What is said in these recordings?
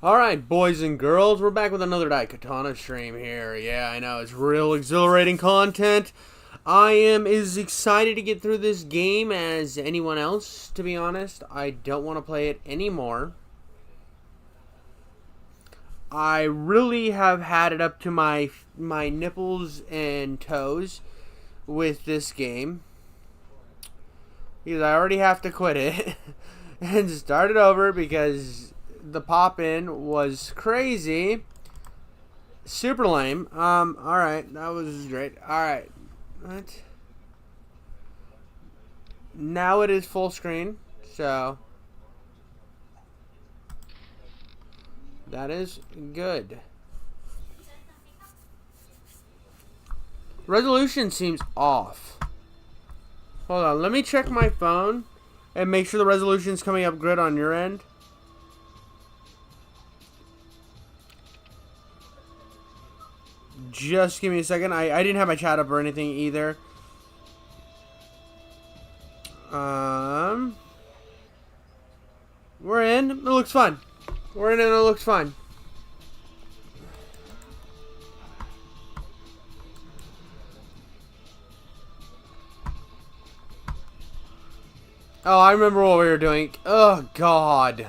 Alright, boys and girls, we're back with another daikatana stream here. Yeah, I know, it's real exhilarating content. I am as excited to get through this game as anyone else, to be honest. I don't want to play it anymore. I really have had it up to my nipples and toes with this game, because I already have to quit it and start it over because the pop-in was crazy. Super lame. Alright, that was great. Alright. What? Now it is full screen, so that is good. Resolution seems off. Hold on, let me check my phone and make sure the resolution's coming up good on your end. Just give me a second. I didn't have my chat up or anything either. We're in. It looks fun. We're in and it looks fun. Oh, I remember what we were doing. Oh, God.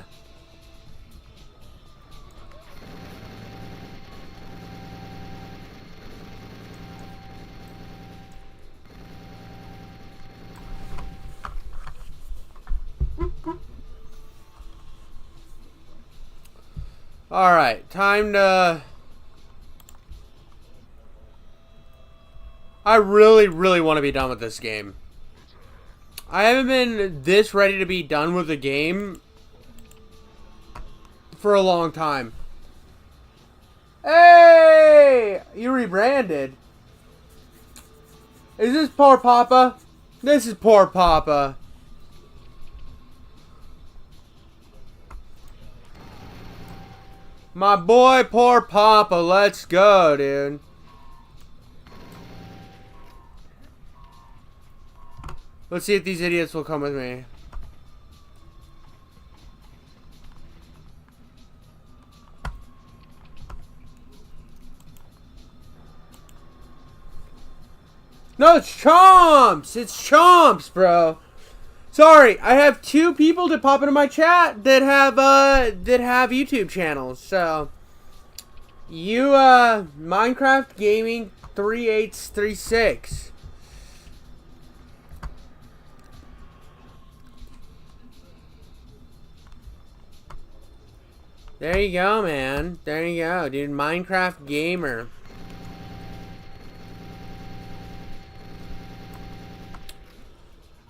Alright, time to... I really want to be done with this game. I haven't been this ready to be done with the game for a long time. Hey! You rebranded. Is this poor Papa? This is poor Papa. My boy, poor Papa. Let's go, dude. Let's see if these idiots will come with me. No, it's Chomps! It's Chomps, bro. Sorry, I have two people that pop into my chat that have YouTube channels. So you Minecraft Gaming 3836. There you go, man. There you go, dude. Minecraft Gamer.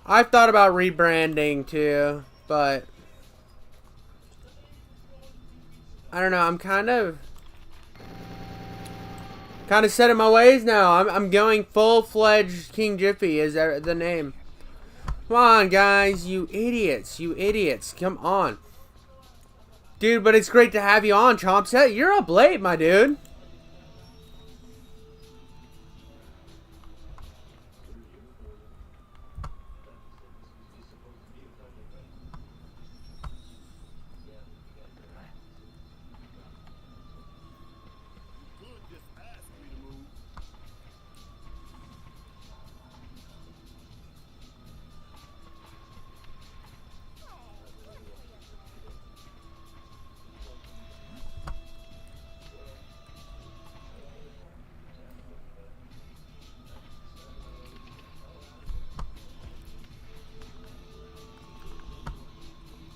I've thought about rebranding too, but I don't know. I'm kind of set in my ways now. I'm going full-fledged King Jiffy is the name. Come on, guys, you idiots, come on, dude. But it's great to have you on, Chomp. You're up late, my dude.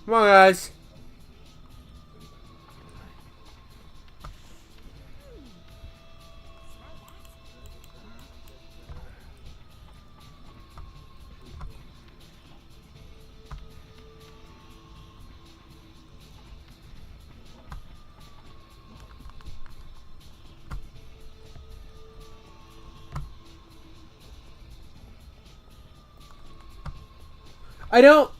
Come on, guys. I don't...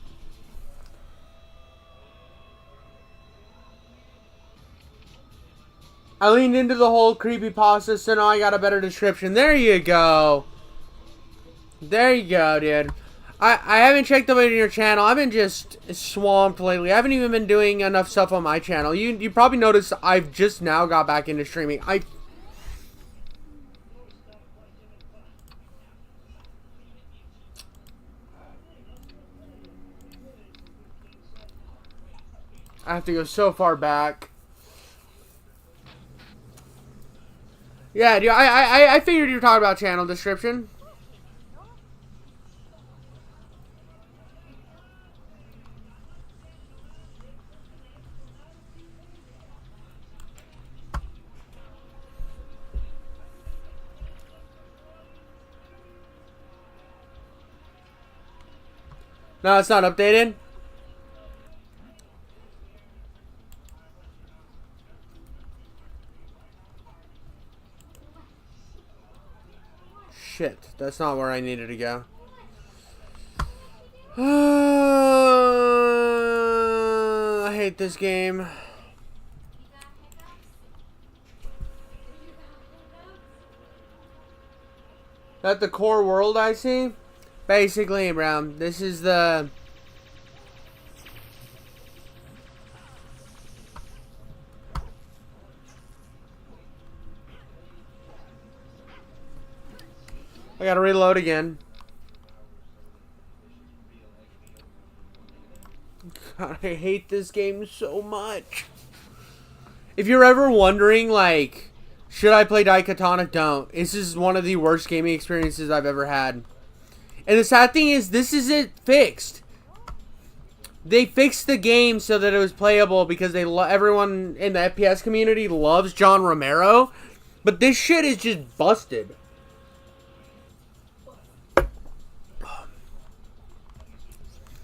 I leaned into the whole creepypasta, so now I got a better description. There you go. There you go, dude. I haven't checked over your channel. I've been just swamped lately. I haven't even been doing enough stuff on my channel. You probably noticed I've just now got back into streaming. I have to go so far back. Yeah, dude, I figured you were talking about channel description. No, it's not updated. Shit, that's not where I needed to go. I hate this game. That the core world I see? Basically, bro, this is the... I gotta reload again. God, I hate this game so much. If you're ever wondering, like, should I play daikatana? Don't. This is one of the worst gaming experiences I've ever had. And the sad thing is, this is it fixed. They fixed the game so that it was playable because they everyone in the FPS community loves John Romero. But this shit is just busted.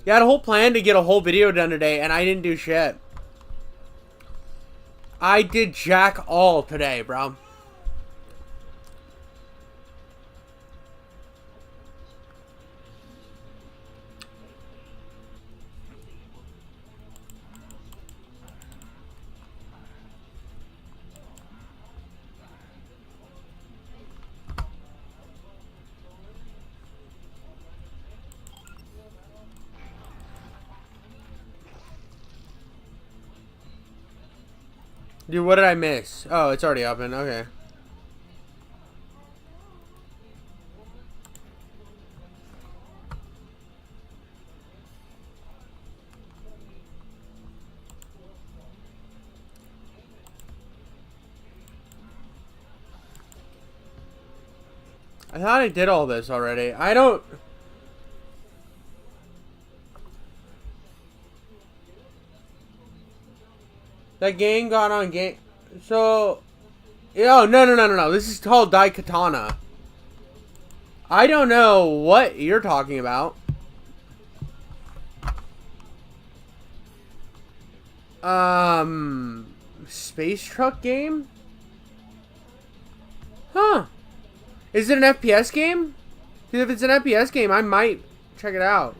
You had a whole plan to get a whole video done today, and I didn't do shit. I did jack all today, bro. Dude, what did I miss? Oh, it's already open. Okay. I thought I did all this already. I don't... That game got on game... So... Oh, no. This is called daikatana. I don't know what you're talking about. Space truck game? Huh. Is it an FPS game? Because if it's an FPS game, I might check it out.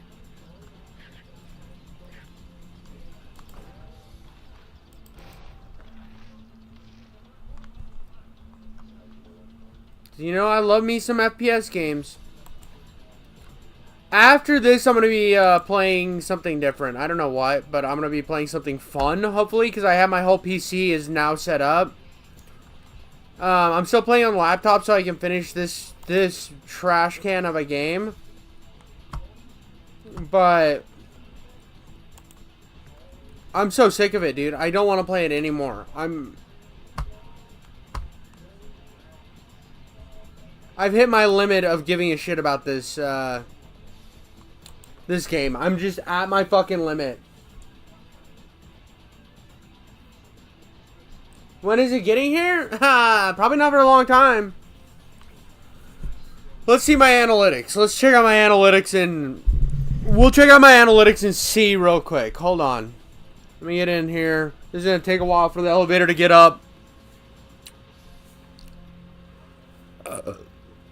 You know, I love me some FPS games. After this, I'm going to be playing something different. I don't know what, but I'm going to be playing something fun, hopefully, because I have my whole PC is now set up. I'm still playing on laptop so I can finish this trash can of a game. But I'm so sick of it, dude. I don't want to play it anymore. I've hit my limit of giving a shit about this this game. I'm just at my fucking limit. When is it getting here? Probably not for a long time. Let's see my analytics. Let's check out my analytics and... We'll check out my analytics and see real quick. Hold on. Let me get in here. This is going to take a while for the elevator to get up.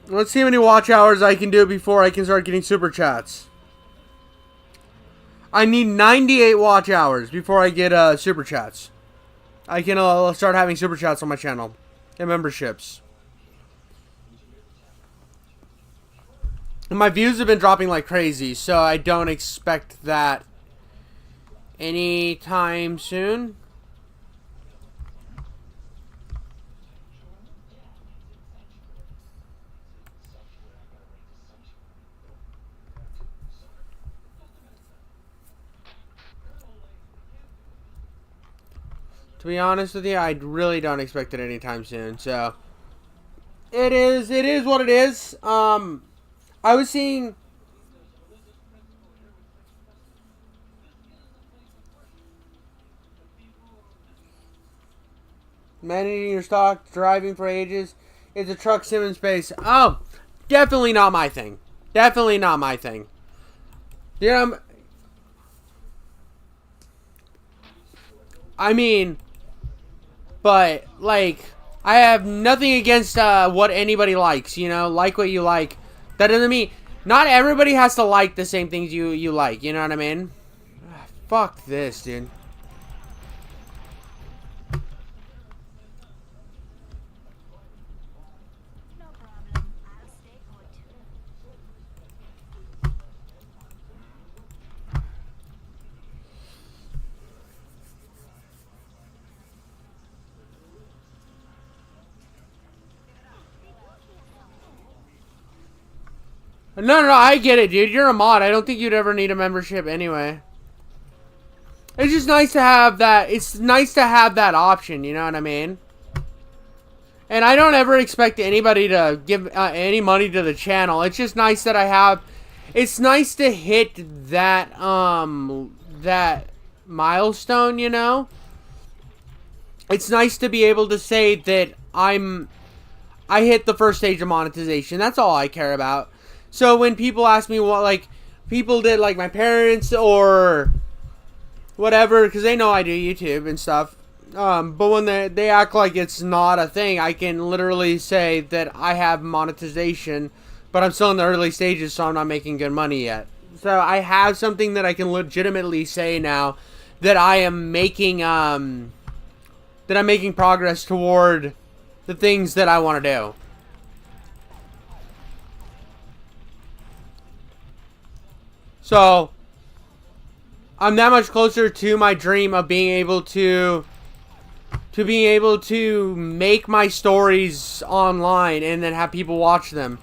Let's see how many watch hours I can do before I can start getting super chats. I need 98 watch hours before I get super chats. I can start having super chats on my channel and memberships. My views have been dropping like crazy, so I don't expect that anytime soon. To be honest with you, I really don't expect it anytime soon. So it is what it is. I was seeing managing your stock, driving for ages. It's a truck sim in space. Oh, definitely not my thing. Definitely not my thing. Yeah, I mean, but like, I have nothing against what anybody likes. You know, like what you like. That doesn't mean not everybody has to like the same things you like. You know what I mean? Fuck this, dude. No, I get it, dude. You're a mod. I don't think you'd ever need a membership anyway. It's just nice to have that. It's nice to have that option. You know what I mean? And I don't ever expect anybody to give any money to the channel. It's just nice that I have. It's nice to hit that that milestone. You know. It's nice to be able to say that I hit the first stage of monetization. That's all I care about. So when people ask me what, like, people did, like, my parents or whatever, because they know I do YouTube and stuff. But when they act like it's not a thing, I can literally say that I have monetization, but I'm still in the early stages, so I'm not making good money yet. So I have something that I can legitimately say now that I am making, that I'm making progress toward the things that I want to do. So I'm that much closer to my dream of being able to make my stories online and then have people watch them.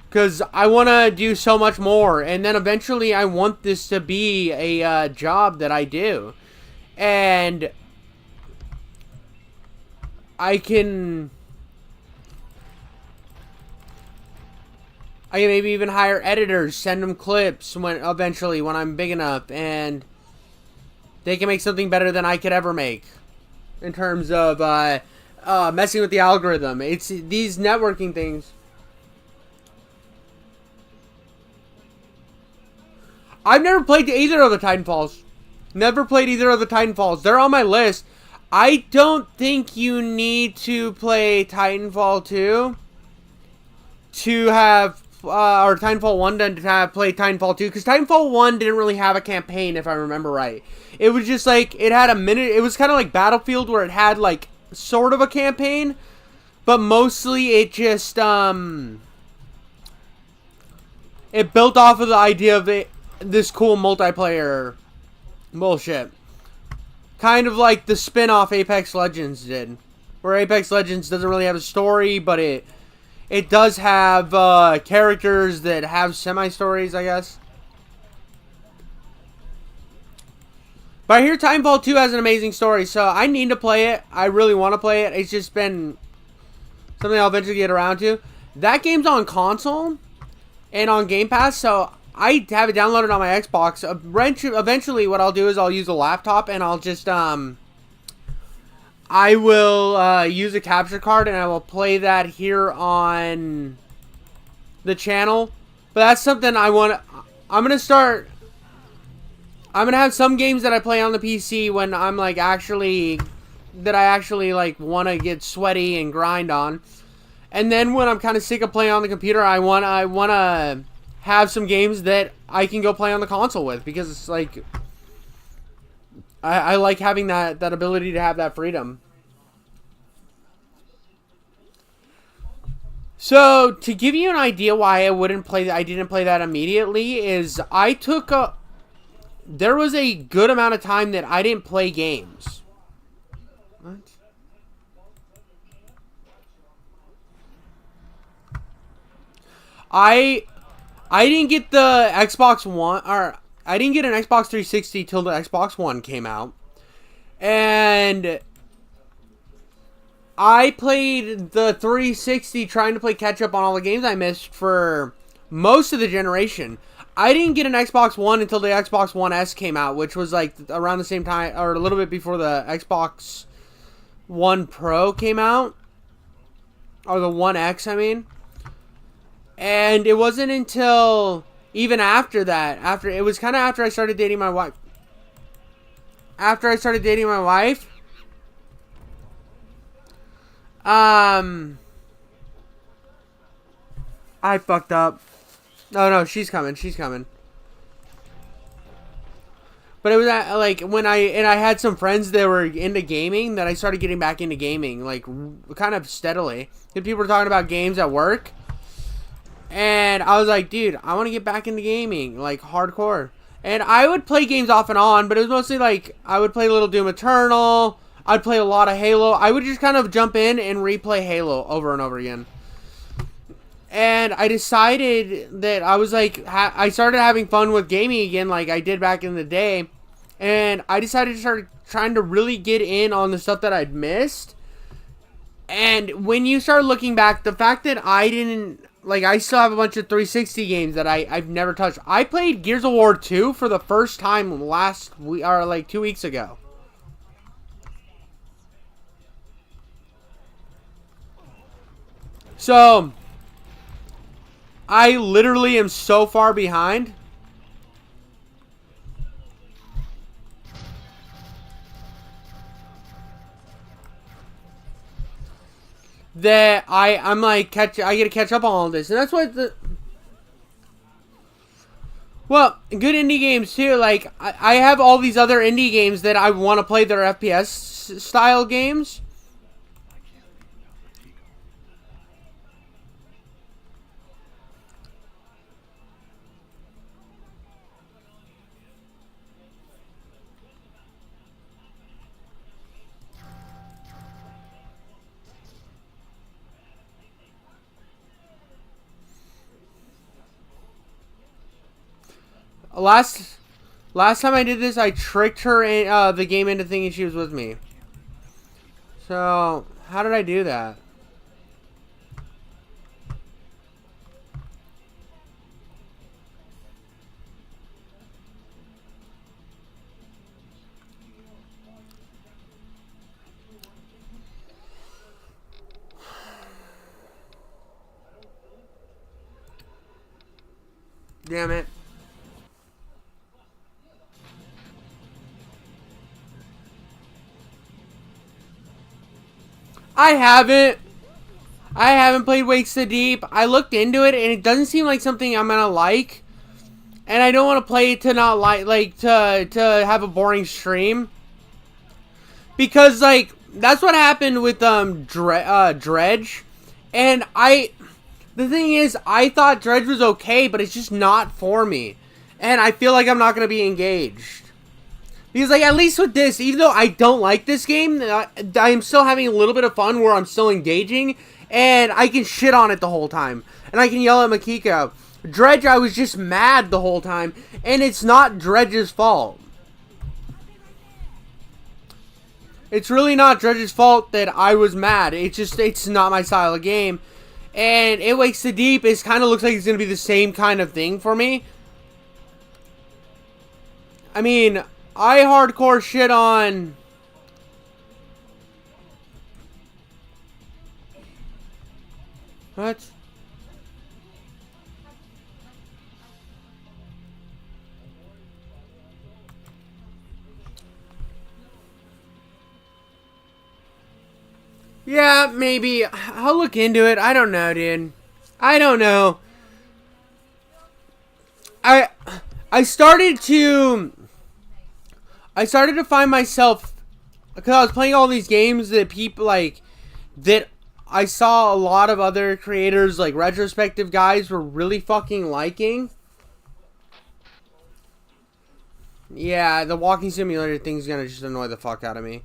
Because I want to do so much more. And then eventually I want this to be a job that I do. And I can maybe even hire editors, send them clips when I'm big enough, and they can make something better than I could ever make in terms of messing with the algorithm. It's these networking things. I've never played either of the Titanfalls. Never played either of the Titanfalls. They're on my list. I don't think you need to play Titanfall 2 to have or Titanfall 1 to have played Titanfall 2, because Titanfall 1 didn't really have a campaign, if I remember right. It was just like, it had a minute, it was kind of like Battlefield, where it had like sort of a campaign, but mostly it just it built off of the idea of this cool multiplayer bullshit. Kind of like the spin-off Apex Legends did, where Apex Legends doesn't really have a story, but it does have characters that have semi-stories, I guess. But I hear Titanfall 2 has an amazing story, so I need to play it. I really want to play it. It's just been something I'll eventually get around to. That game's on console and on Game Pass, so I have it downloaded on my Xbox. Eventually, what I'll do is I'll use a laptop, and I'll just I will use a capture card, and I will play that here on the channel. But that's something I want. I'm gonna start. I'm gonna have some games that I play on the PC when I'm like actually like want to get sweaty and grind on, and then when I'm kind of sick of playing on the computer, I wanna have some games that I can go play on the console with, because it's like I like having that ability to have that freedom. So to give you an idea why I didn't play that immediately is there was a good amount of time that I didn't play games. What? I didn't get the Xbox One, or I didn't get an Xbox 360 till the Xbox One came out. And I played the 360 trying to play catch up on all the games I missed for most of the generation. I didn't get an Xbox One until the Xbox One S came out, which was like around the same time, or a little bit before the Xbox One Pro came out. Or the One X, I mean. And it wasn't until even after that, it was kind of after I started dating my wife. After I started dating my wife, I fucked up. No, she's coming. But it was like when I had some friends that were into gaming that I started getting back into gaming, like kind of steadily. And people were talking about games at work. And I was like, dude, I want to get back into gaming, like hardcore. And I would play games off and on, but it was mostly like I would play a little Doom Eternal. I'd play a lot of Halo. I would just kind of jump in and replay Halo over and over again. And I decided that I was like, I started having fun with gaming again like I did back in the day. And I decided to start trying to really get in on the stuff that I'd missed. And when you start looking back, the fact that I still have a bunch of 360 games that I've never touched. I played Gears of War 2 for the first time last week, or like 2 weeks ago. So, I literally am so far behind. That I'm like I gotta catch up on all this, and that's what well, good indie games too. Like I have all these other indie games that I want to play that are FPS style games. Last time I did this, I tricked her in the game into thinking she was with me. So, how did I do that? Damn it. I haven't played Wakes the Deep. I looked into it and it doesn't seem like something I'm gonna like. And I don't want to play it to not like to have a boring stream. Because like that's what happened with Dredge. And the thing is, I thought Dredge was okay, but it's just not for me. And I feel like I'm not gonna be engaged. Because, like, at least with this, even though I don't like this game, I'm still having a little bit of fun where I'm still engaging, and I can shit on it the whole time. And I can yell at Makiko. Dredge, I was just mad the whole time, and it's not Dredge's fault. It's really not Dredge's fault that I was mad. It's not my style of game. And It Wakes the Deep kind of looks like it's going to be the same kind of thing for me. I mean, I hardcore shit on... What? Yeah, maybe. I'll look into it. I don't know, dude. I don't know. I started to find myself, because I was playing all these games that people like, that I saw a lot of other creators, like retrospective guys, were really fucking liking. Yeah, the walking simulator thing's gonna just annoy the fuck out of me.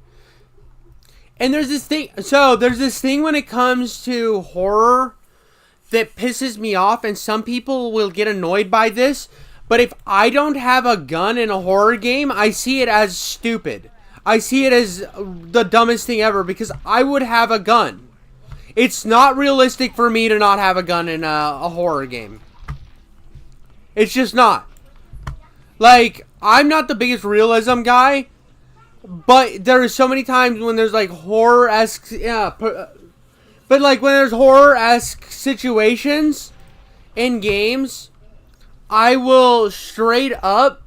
And there's this thing, there's this thing when it comes to horror that pisses me off, and some people will get annoyed by this, but if I don't have a gun in a horror game, I see it as stupid. I see it as the dumbest thing ever, because I would have a gun. It's not realistic for me to not have a gun in a horror game. It's just not. Like, I'm not the biggest realism guy, but there are so many times when there's like horror-esque, but like when there's horror-esque situations in games, I will straight up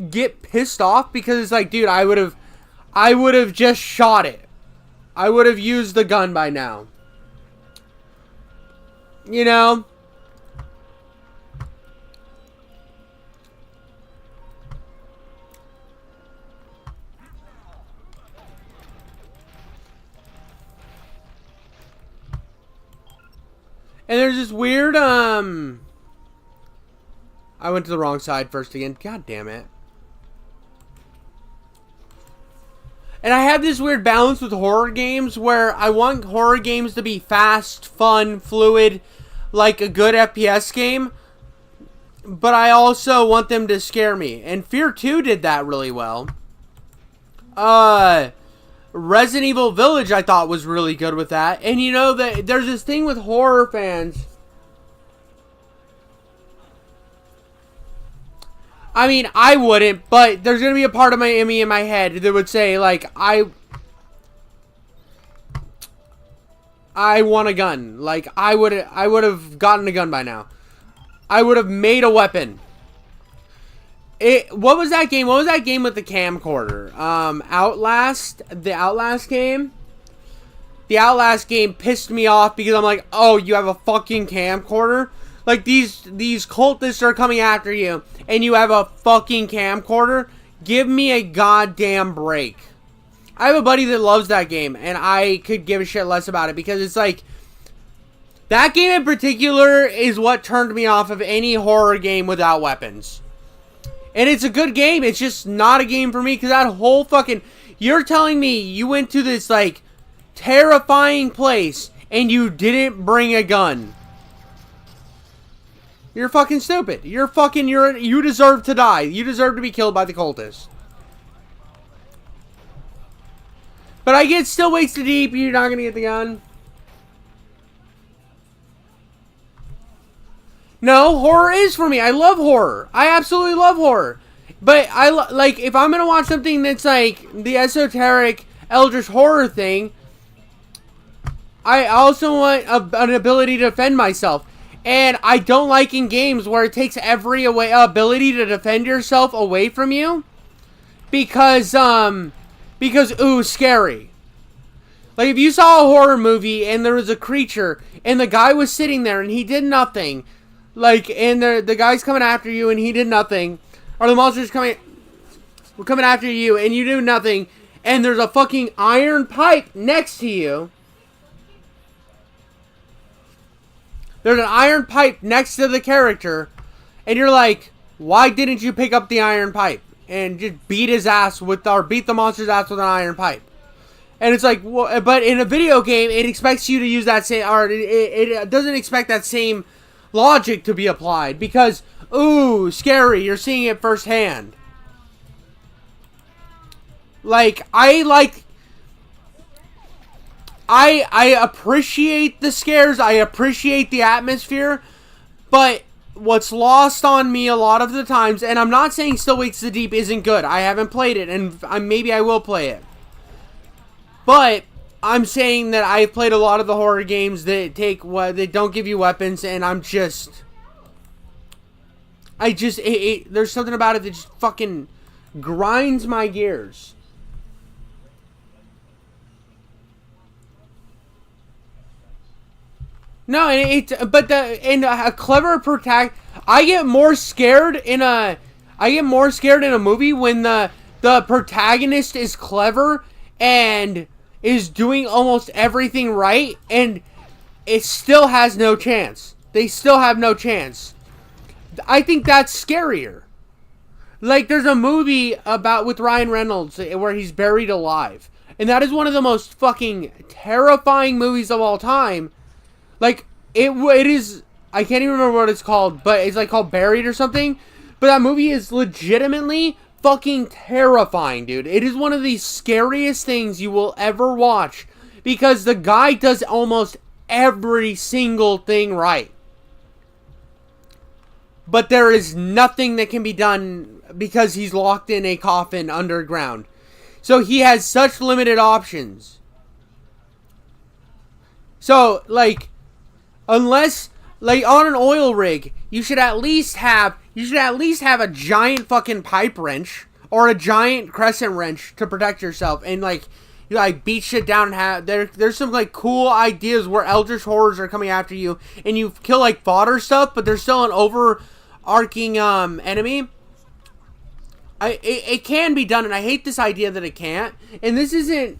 get pissed off because it's like, dude, I would have just shot it. I would have used the gun by now. You know? And there's this weird, I went to the wrong side first again. God damn it. And I have this weird balance with horror games where I want horror games to be fast, fun, fluid, like a good FPS game. But I also want them to scare me. And Fear 2 did that really well. Resident Evil Village, I thought, was really good with that. And you know, there's this thing with horror fans. I mean, I wouldn't, but there's going to be a part of me in my head that would say, like, I want a gun. Like, I would have gotten a gun by now. I would have made a weapon. What was that game? What was that game with the camcorder? Outlast? The Outlast game? The Outlast game pissed me off because I'm like, oh, you have a fucking camcorder? Like, these cultists are coming after you, and you have a fucking camcorder? Give me a goddamn break. I have a buddy that loves that game, and I could give a shit less about it, because it's like, that game in particular is what turned me off of any horror game without weapons. And it's a good game, it's just not a game for me, because that whole fucking, you're telling me you went to this, like, terrifying place, and you didn't bring a gun. You're fucking stupid. You deserve to die. You deserve to be killed by the cultists. But I get still waits too deep. You're not going to get the gun. No, horror is for me. I love horror. I absolutely love horror. But like, if I'm going to watch something that's like the esoteric eldritch horror thing, I also want an ability to defend myself. And I don't like in games where it takes every ability to defend yourself away from you. Because, ooh, scary. Like, if you saw a horror movie and there was a creature and the guy was sitting there and he did nothing. Like, and the guy's coming after you and he did nothing. Or the monster's coming after you and you do nothing. And there's a fucking iron pipe next to you. There's an iron pipe next to the character, and you're like, why didn't you pick up the iron pipe and just beat his ass beat the monster's ass with an iron pipe? And it's like, well, but in a video game, it expects you to use that same, or it doesn't expect that same logic to be applied because, ooh, scary, you're seeing it firsthand. Like, I appreciate the scares, I appreciate the atmosphere, but what's lost on me a lot of the times, and I'm not saying Still Waits the Deep isn't good, I haven't played it, and maybe I will play it, but I'm saying that I've played a lot of the horror games that they don't give you weapons, and there's something about it that just fucking grinds my gears. No, and a clever I get more scared in a movie when the protagonist is clever and is doing almost everything right, and it still has no chance. They still have no chance. I think that's scarier. Like, there's a movie about with Ryan Reynolds where he's buried alive. And that is one of the most fucking terrifying movies of all time. Like, it is... I can't even remember what it's called, but it's like called Buried or something. But that movie is legitimately fucking terrifying, dude. It is one of the scariest things you will ever watch. Because the guy does almost every single thing right. But there is nothing that can be done because he's locked in a coffin underground. So he has such limited options. So, like, unless, like, on an oil rig, you should at least have a giant fucking pipe wrench or a giant crescent wrench to protect yourself and, like, you like beat shit down and have there's some like cool ideas where eldritch horrors are coming after you and you kill like fodder stuff, but there's still an overarching enemy. It can be done, and I hate this idea that it can't. And this isn't.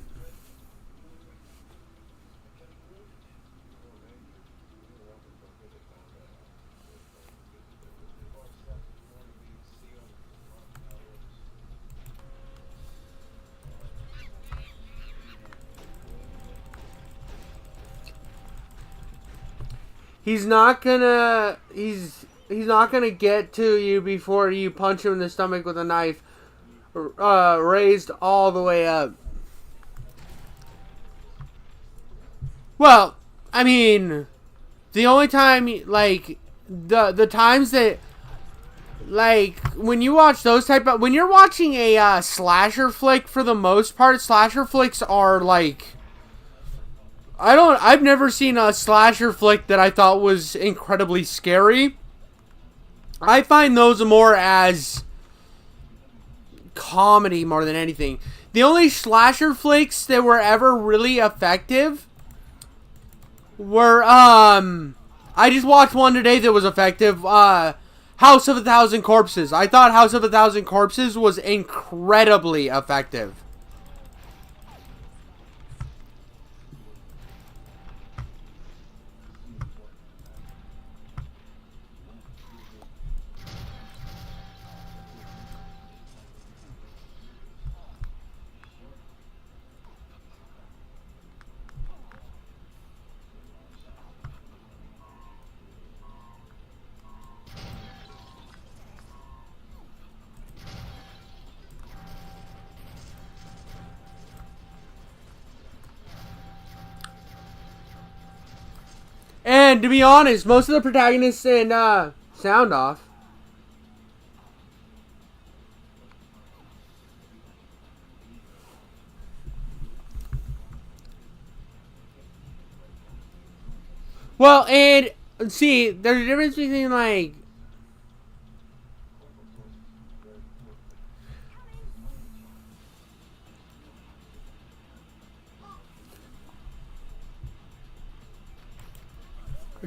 He's not gonna get to you before you punch him in the stomach with a knife raised all the way up. Well, I mean, the only time, like, the times that, like, when you watch those type of, when you're watching a slasher flick, for the most part, slasher flicks are, like, I've never seen a slasher flick that I thought was incredibly scary. I find those more as comedy more than anything. The only slasher flicks that were ever really effective were, I just watched one today that was effective, House of a Thousand Corpses. I thought House of a Thousand Corpses was incredibly effective. And to be honest, most of the protagonists in Sound Off. Well, and see, there's a difference between like.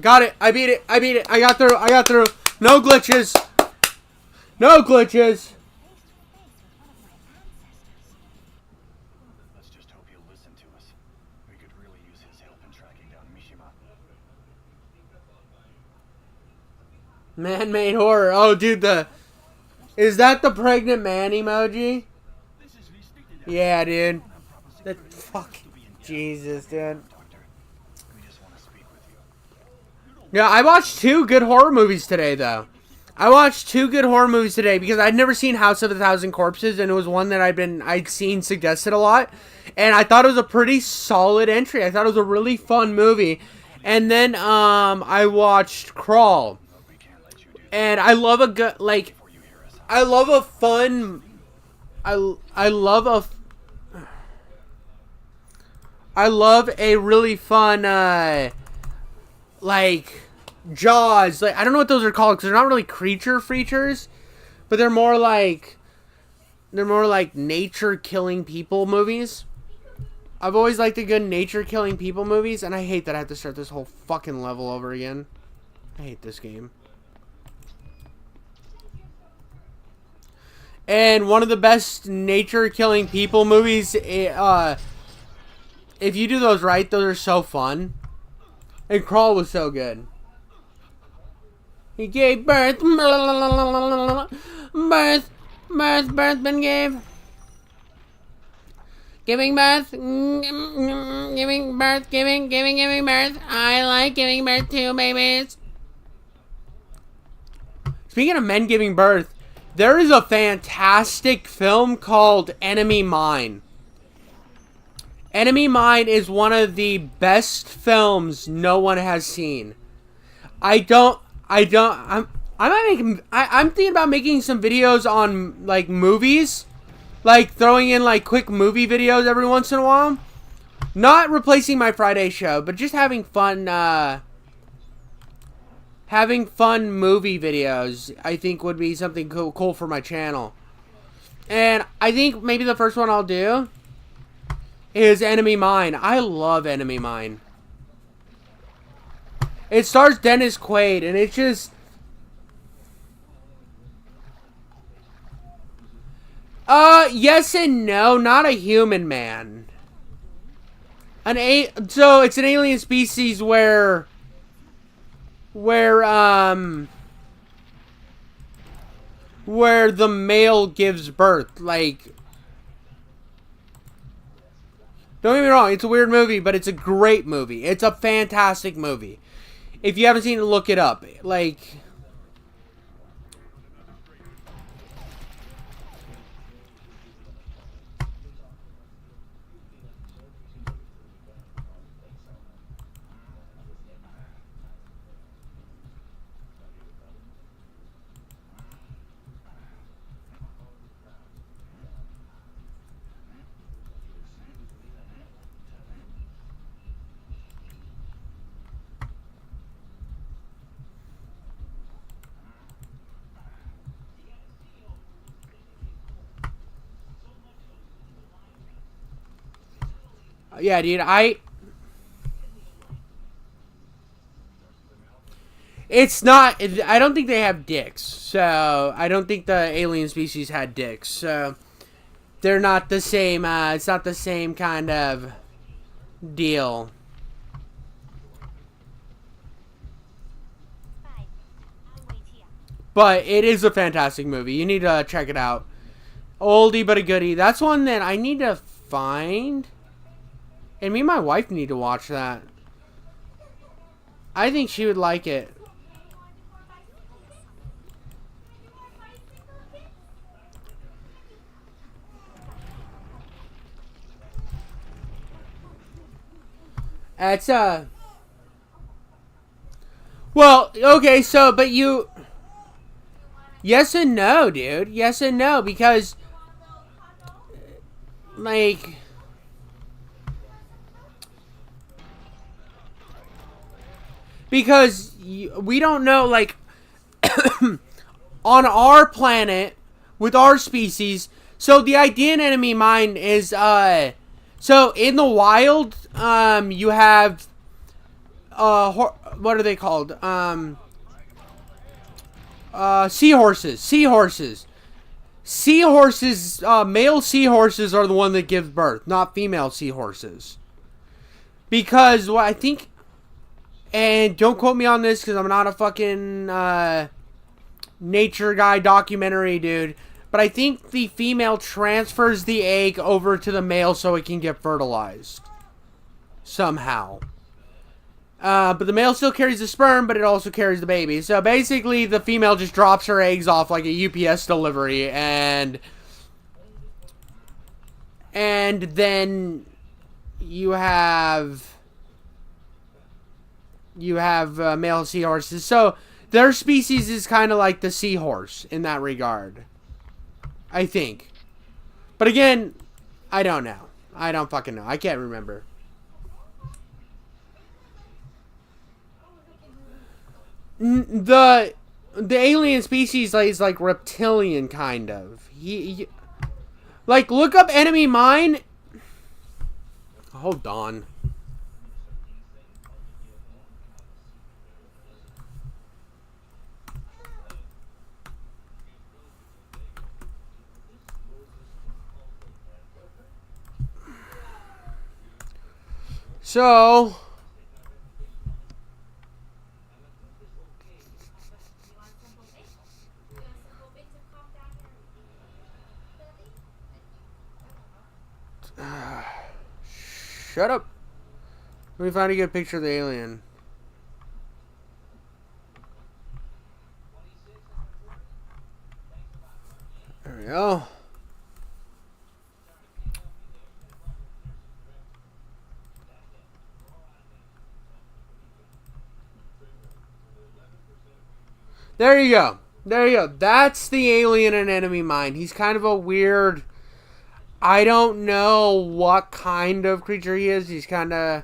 Got it. I beat it. I beat it. I got through. I got through. No glitches. No glitches. Let's just hope he'll listen to us. We could really use his help in tracking down Mishima. Man-made horror. Oh, dude, is that the pregnant man emoji? Yeah, dude. That fuck. Jesus, dude. Yeah, I watched 2 good horror movies today, though. I watched 2 good horror movies today because I'd never seen House of a Thousand Corpses, and it was one that I'd seen suggested a lot, and I thought it was a pretty solid entry. I thought it was a really fun movie. And then I watched Crawl, and I love a good I love a fun. I love a really fun like Jaws. Like, I don't know what those are called because they're not really creatures, but they're more like nature killing people movies. I've always liked the good nature killing people movies, and I hate that I have to start this whole fucking level over again. I hate this game. And one of the best nature killing people movies If you do those right, those are so fun. And Crawl was so good. He gave birth. Birth been gave. Giving birth. Giving birth. Giving birth. I like giving birth too, babies. Speaking of men giving birth, there is a fantastic film called Enemy Mine. Enemy Mine is one of the best films no one has seen. I'm thinking about making some videos on like movies, like throwing in like quick movie videos every once in a while. Not replacing my Friday show, but just having fun movie videos. I think would be something cool for my channel. And I think maybe the first one I'll do is Enemy Mine. I love Enemy Mine. It stars Dennis Quaid, and it's just... yes and no. Not a human man. So, it's an alien species where the male gives birth. Like... Don't get me wrong, it's a weird movie, but it's a great movie. It's a fantastic movie. If you haven't seen it, look it up. Like... Yeah, dude, It's not... I don't think they have dicks. So, I don't think the alien species had dicks. So, they're not the same... it's not the same kind of deal. But it is a fantastic movie. You need to check it out. Oldie but a goodie. That's one that I need to find... And me and my wife need to watch that. I think she would like it. It's well, okay, so but you... Yes and no, dude. Yes and no, because like... Because we don't know, like, on our planet, with our species, so the idea in Enemy Mine is, so in the wild, you have, what are they called? Seahorses. Seahorses, male seahorses are the one that give birth, not female seahorses. Because, what I think... And don't quote me on this because I'm not a fucking nature guy documentary dude. But I think the female transfers the egg over to the male so it can get fertilized. Somehow. But the male still carries the sperm, but it also carries the baby. So basically the female just drops her eggs off like a UPS delivery. And then you have... male seahorses. So, their species is kind of like the seahorse in that regard. I think. But again, I don't know. I don't fucking know. I can't remember. The alien species is like reptilian, kind of. He like, look up Enemy Mine. Hold on. So, shut up. Let me find a good picture of the alien. There we go. There you go. There you go. That's the alien in Enemy Mine. He's kind of a weird... I don't know what kind of creature he is. He's kind of...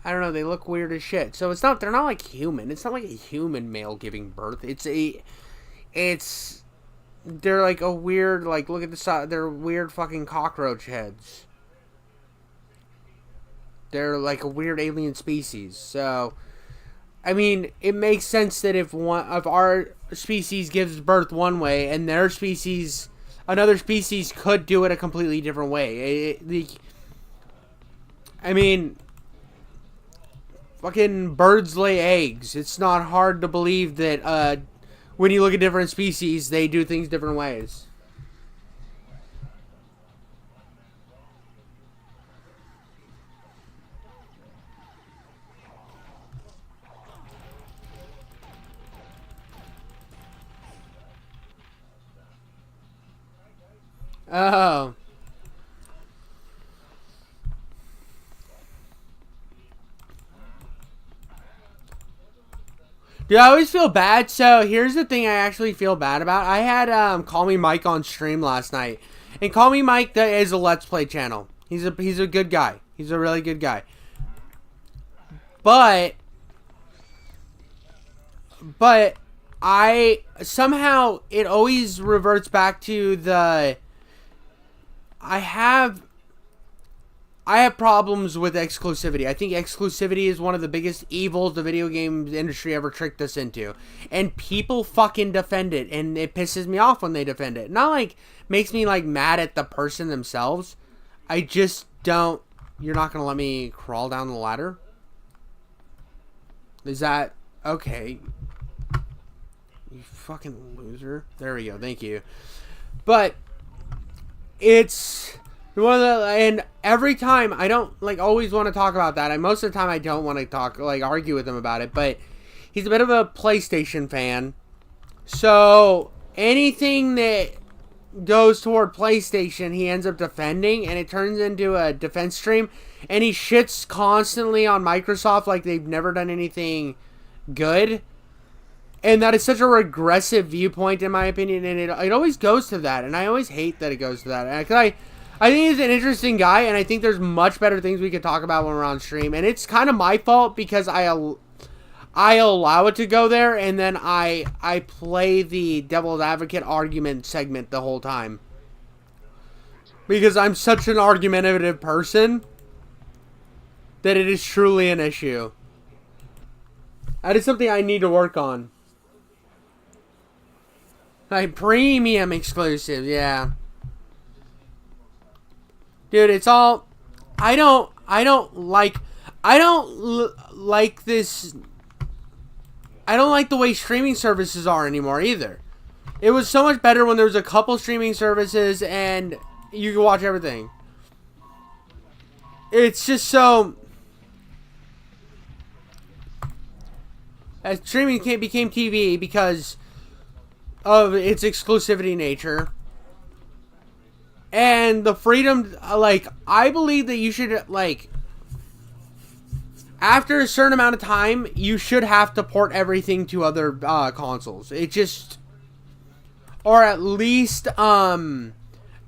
I don't know. They look weird as shit. So it's not... They're not like human. It's not like a human male giving birth. It's... They're like a weird... Like, look at the side. They're weird fucking cockroach heads. They're like a weird alien species. So... I mean, it makes sense that if one of our species gives birth one way and their species, another species could do it a completely different way. I mean, fucking birds lay eggs. It's not hard to believe that when you look at different species, they do things different ways. Oh. Dude, I always feel bad. So here's the thing I actually feel bad about. I had Call Me Mike on stream last night. And Call Me Mike is a Let's Play channel. He's a good guy. He's a really good guy. But I somehow it always reverts back to the I have problems with exclusivity. I think exclusivity is one of the biggest evils the video game industry ever tricked us into. And people fucking defend it. And it pisses me off when they defend it. Not like, makes me like mad at the person themselves. I just don't... You're not going to let me crawl down the ladder? Is that... Okay. You fucking loser. There we go. Thank you. But... It's one of the, and every time I don't like always want to talk about that. Most of the time I don't want to talk argue with him about it. But he's a bit of a PlayStation fan, so anything that goes toward PlayStation, he ends up defending, and it turns into a defense stream. And he shits constantly on Microsoft like they've never done anything good. And that is such a regressive viewpoint, in my opinion, and it always goes to that, and I always hate that it goes to that. Because I think he's an interesting guy, and I think there's much better things we could talk about when we're on stream. And it's kind of my fault because I allow it to go there, and then I play the devil's advocate argument segment the whole time. Because I'm such an argumentative person that it is truly an issue. That is something I need to work on. Like premium exclusive, yeah. Dude, it's all... I don't like this... I don't like the way streaming services are anymore either. It was so much better when there was a couple streaming services and you could watch everything. It's just so... As streaming became TV because of its exclusivity nature. And the freedom, I believe that you should, after a certain amount of time, you should have to port everything to other consoles. It just, or at least, and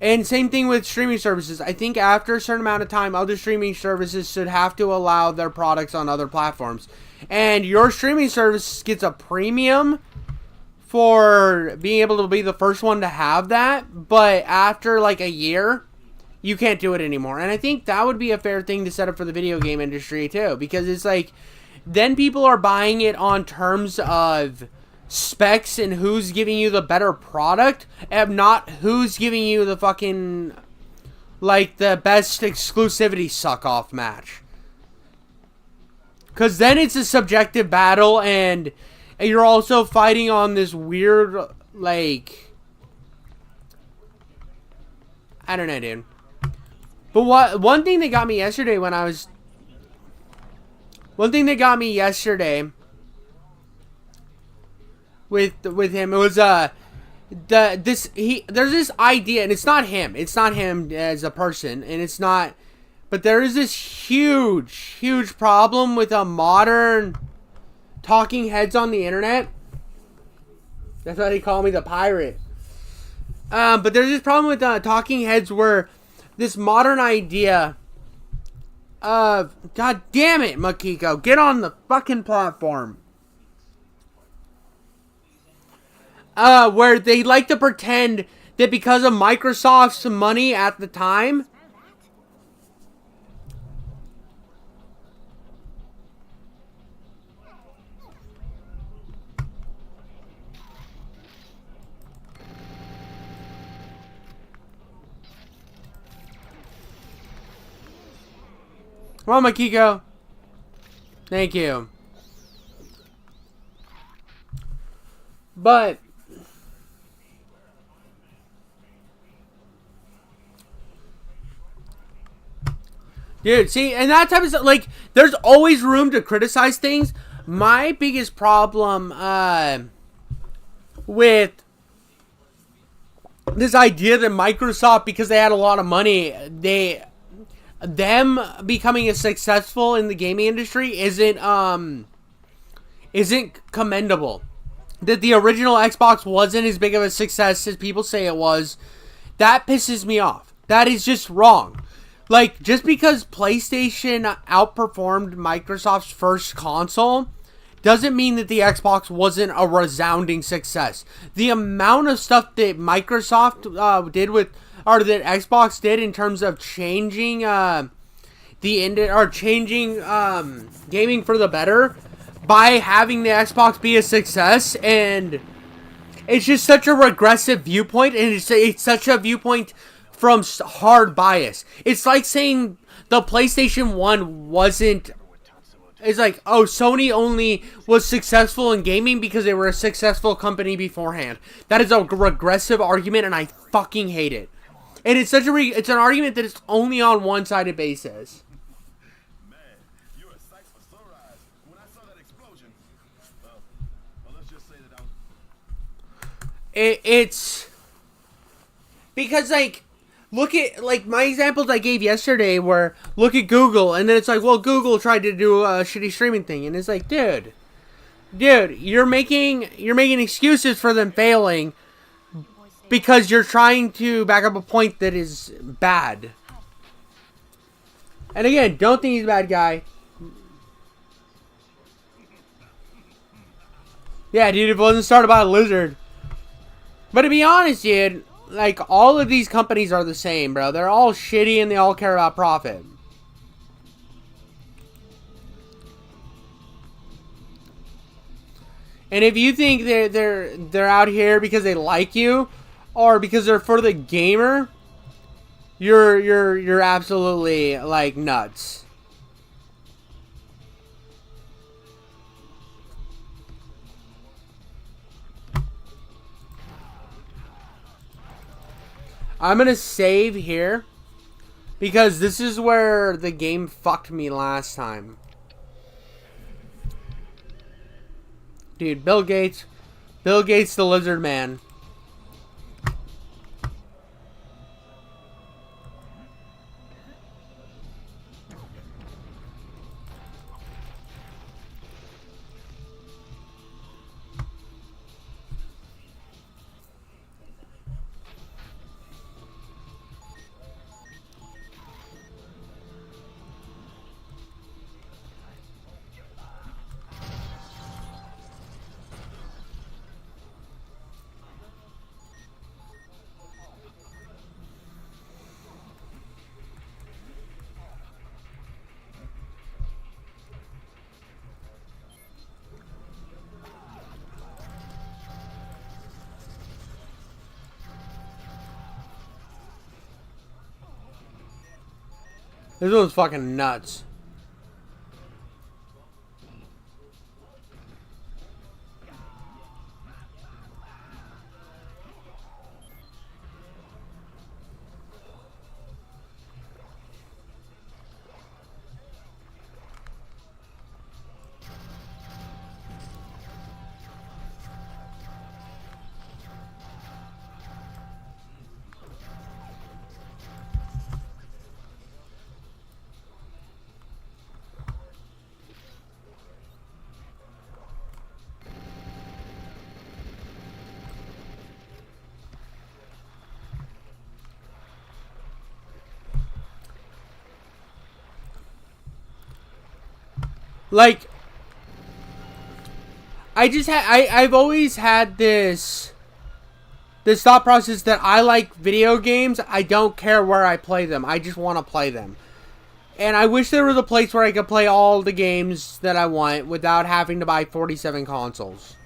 same thing with streaming services. I think after a certain amount of time, other streaming services should have to allow their products on other platforms. And your streaming service gets a premium for being able to be the first one to have that, but after a year, you can't do it anymore. And I think that would be a fair thing to set up for the video game industry too, because it's then people are buying it on terms of specs and who's giving you the better product, and not who's giving you the fucking the best exclusivity suck off match. Because then it's a subjective battle, and you're also fighting on this weird, like, I don't know, dude. But one thing that got me yesterday when I was, one thing that got me yesterday with him, it was there's this idea, and it's not him as a person, and it's not, but there is this huge problem with a modern talking heads on the internet. That's why they call me the pirate. But there's this problem with talking heads where this modern idea of, god damn it, Makiko, get on the fucking platform. Where they like to pretend that because of Microsoft's money at the time, come on, Makiko. Thank you. But dude, see, and that type of stuff, like, there's always room to criticize things. My biggest problem with this idea that Microsoft, because they had a lot of money, them becoming successful in the gaming industry isn't commendable. That the original Xbox wasn't as big of a success as people say it was, that pisses me off. That is just wrong. Like, just because PlayStation outperformed Microsoft's first console doesn't mean that the Xbox wasn't a resounding success. The amount of stuff that Microsoft did with, or that Xbox did in terms of changing changing gaming for the better by having the Xbox be a success, and it's just such a regressive viewpoint, and it's such a viewpoint from hard bias. It's like saying the PlayStation 1 wasn't. It's like, oh, Sony only was successful in gaming because they were a successful company beforehand. That is a regressive argument, and I fucking hate it. And it's such it's an argument that is only on one-sided basis. Man, you were a sight for sore eyes. When I saw that explosion, well, let's just say that It's because, like, look at, like, my examples I gave yesterday were, look at Google, and then it's like, well, Google tried to do a shitty streaming thing, and it's like, dude, you're making excuses for them failing because you're trying to back up a point that is bad. And again, don't think he's a bad guy. Yeah, dude, it wasn't started by a lizard. But to be honest, dude, like, all of these companies are the same, bro. They're all shitty and they all care about profit. And if you think they're out here because they like you or because they're for the gamer, you're absolutely, like, nuts. I'm going to save here because this is where the game fucked me last time. Dude, Bill Gates the lizard man. This one's fucking nuts. Like, I've always had this thought process that I like video games. I don't care where I play them. I just want to play them. And I wish there was a place where I could play all the games that I want without having to buy 47 consoles.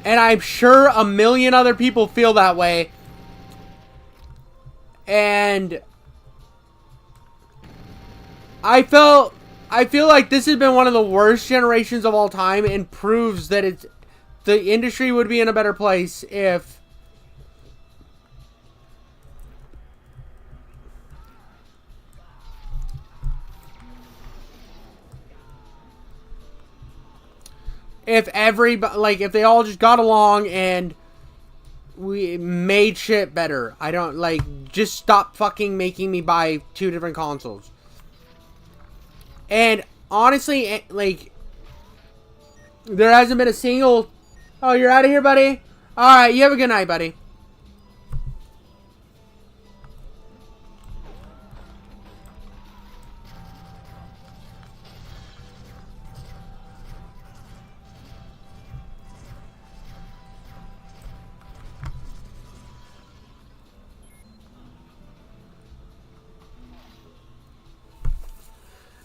And I'm sure a million other people feel that way. And I feel like this has been one of the worst generations of all time, and proves that the industry would be in a better place if everybody, like, if they all just got along and we made shit better. I don't, like, just stop fucking making me buy 2 different consoles. And honestly, like, there hasn't been a single... Oh, you're out of here, buddy? Alright, you have a good night, buddy.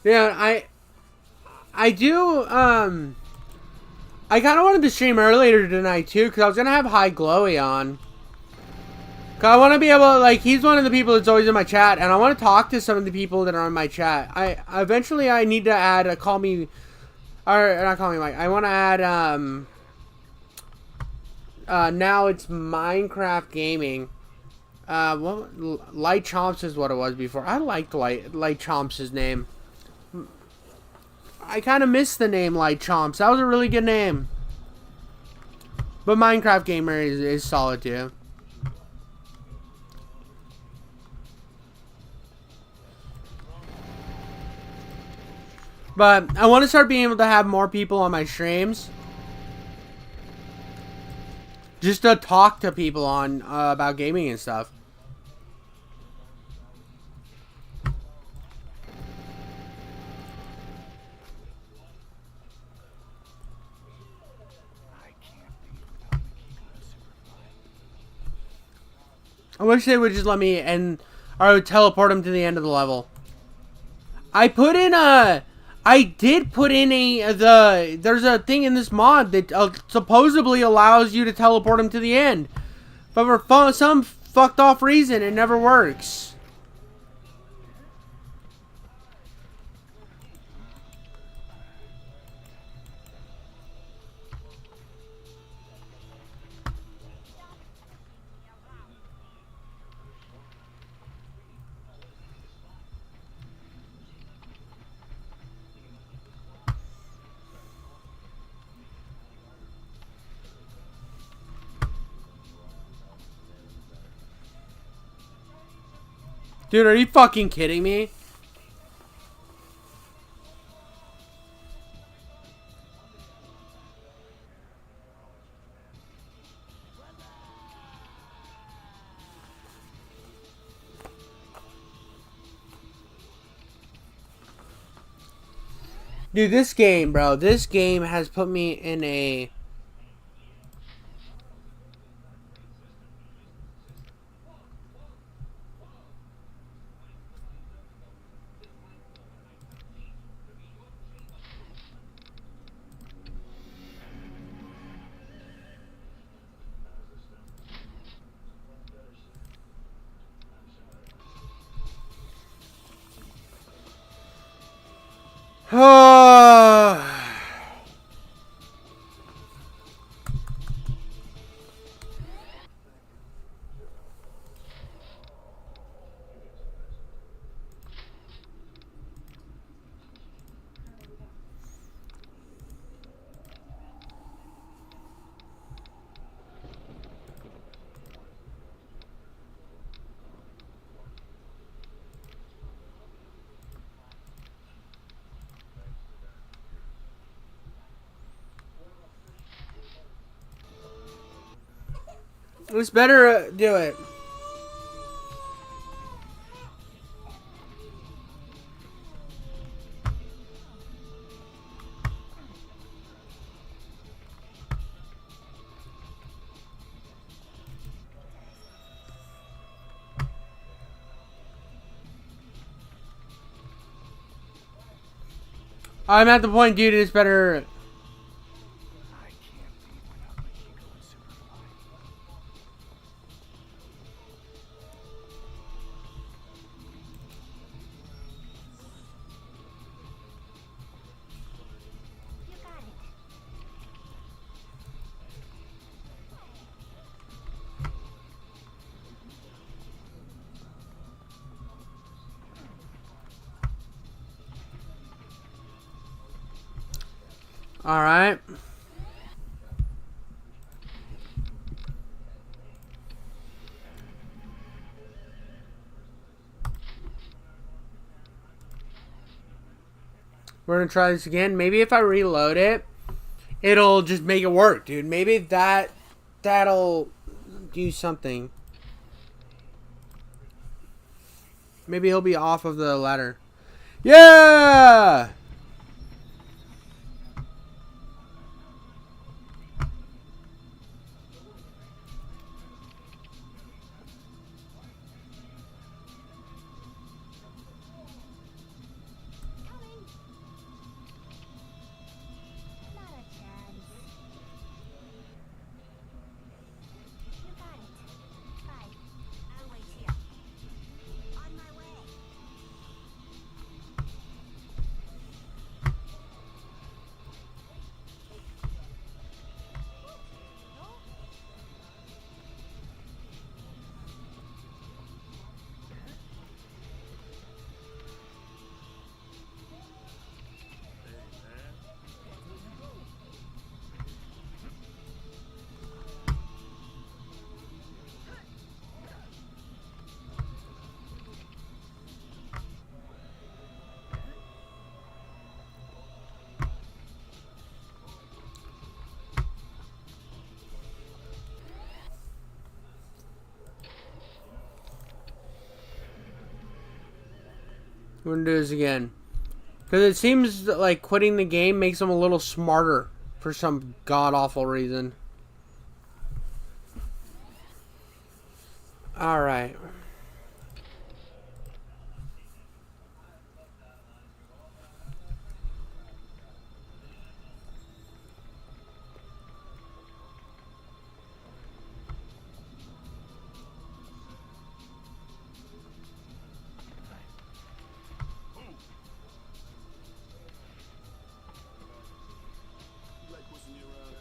Yeah, I do, I kind of wanted to stream earlier tonight, too, because I was going to have High Glowy on. Because I want to be able to, like, he's one of the people that's always in my chat, and I want to talk to some of the people that are in my chat. Eventually, I need to add a Call Me, or not Call Me Mike, I want to add, now it's Minecraft Gaming. Light Chomps is what it was before. I liked Light Chomps' name. I kind of miss the name Light Chomps. That was a really good name. But Minecraft Gamer is solid too. But I want to start being able to have more people on my streams. Just to talk to people on about gaming and stuff. I wish they would just let me end, or I would teleport him to the end of the level. I did put in there's a thing in this mod that supposedly allows you to teleport him to the end. But for some fucked off reason, it never works. Dude, are you fucking kidding me? Dude, this game, bro. This game has put me in a... Let's better do it. I'm at the point, dude. It's better. I can't leave without Machiko and Superfly. You got it. All right. We're gonna try this again. Maybe if I reload it, it'll just make it work, dude. Maybe that'll do something. Maybe he'll be off of the ladder. Yeah! Coming. Not a chance. You got it. Bye. I'll wait here. On my way. We're gonna do this again. Because it seems like quitting the game makes them a little smarter for some god-awful reason. Alright. Like pushing me around.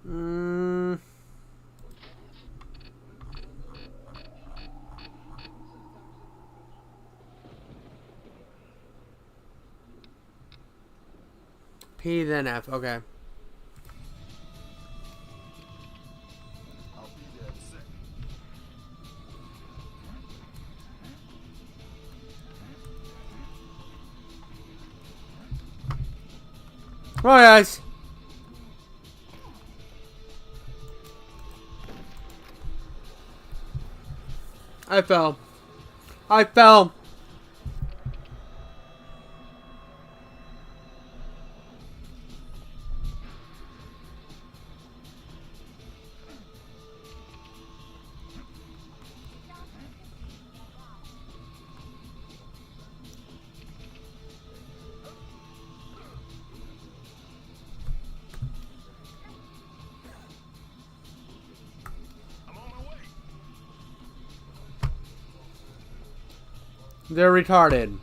On my way. P then F. Okay. I'll be there in a second. Come on, guys. I fell. I fell. I'm on my way. They're retarded.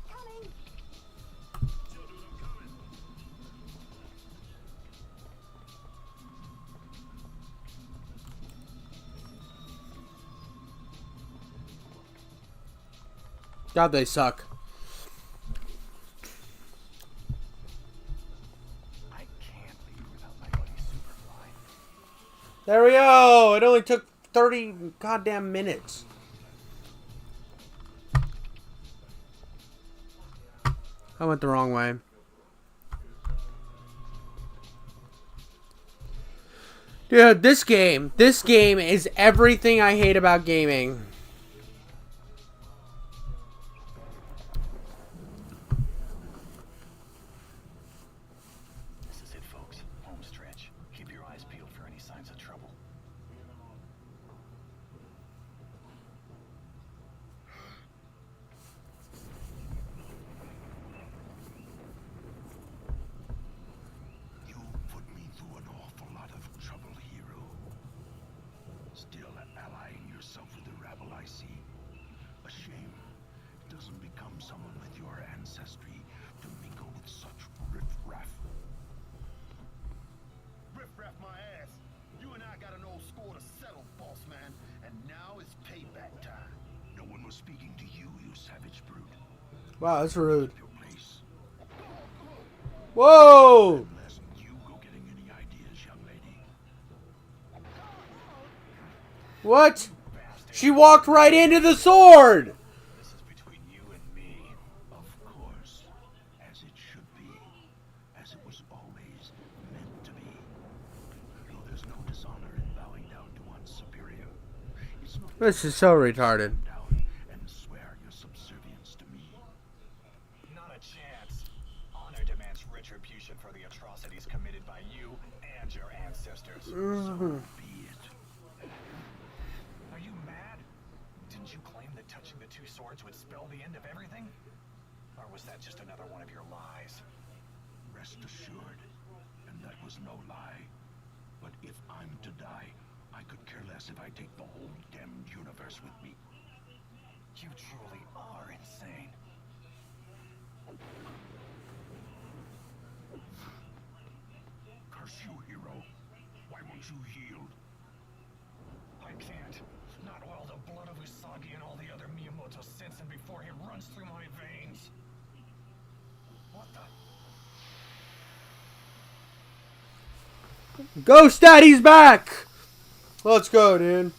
Coming. Chill, dude, I'm coming. God, they suck. I can't leave without my buddy Superfly. There we go. It only took 30 goddamn minutes. I went the wrong way. Dude, this game is everything I hate about gaming. This is it, folks. Home stretch. Keep your eyes peeled for any signs of trouble. You put me through an awful lot of trouble, hero. Still allying yourself with the rabble, I see. A shame. It doesn't become someone with your ancestry to mingle with such riffraff. Riff-raff my ass. You and I got an old score to settle, boss man, and now it's payback time. No one was speaking to you, you savage brute. Wow, that's rude. Your place. Whoa! Unless you go getting any ideas, young lady. What? She walked right into the sword! This is between you and me. Of course. As it should be. As it was always meant to be. Though there's no dishonor in bowing down to one's superior. It's not This is so retarded. down and swear your subservience to me. Not a chance. Honor demands retribution for the atrocities committed by you and your ancestors. So be it. Are you mad? Didn't you claim that touching the two swords would spell the end of everything? Or was that just another one of your lies? Rest assured. And that was no lie. But if I'm to die, I could care less if I take the whole damned universe with me. You truly are insane. Curse you, hero. Why won't you yield? I can't. Not while the blood of Usagi and all the other Miyamoto Sensen before him runs through my veins. What the? Ghost Daddy's back! Let's go, dude.